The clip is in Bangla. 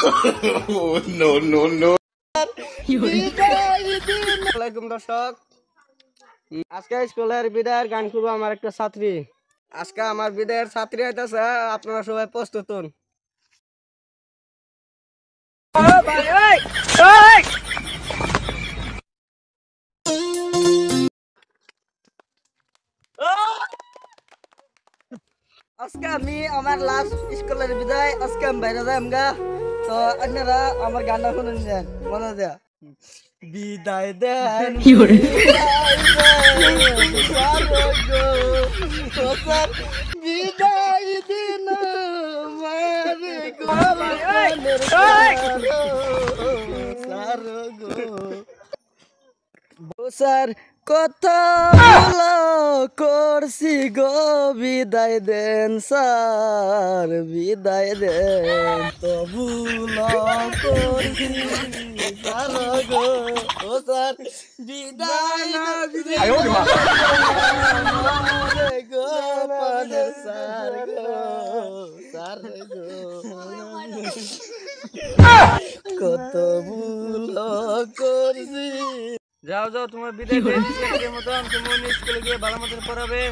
No, no, no. আসসালামাইকুম দর্শক, আজকে স্কুলের বিদায়ের গান করবো আমার একটা ছাত্রী। আজকে আমার বিদায়ের ছাত্রী হইতেছে, আপনারা সবাই প্রস্তুত হন। আজকে আমি আমার লাস্ট স্কুলের বিদায়, আজকে আমি বাইরে যাই আমগা। তো আপনারা আমার গানটা শুনুন যান, মনে দেয়া বিদায় দেন বিদায় দিন স্যার কত করছি গো, বিদায় দেন স্যার বিদায় দেন, তবু করছি স্যার গো, ও স্যার বিদায় গো পানের স্যার গো, স্যার গো কত ভুল করছি। যাও যাও, তোমার বিদায় মতন তুমি স্কুলে গিয়ে ভালো মতন পড়াবে।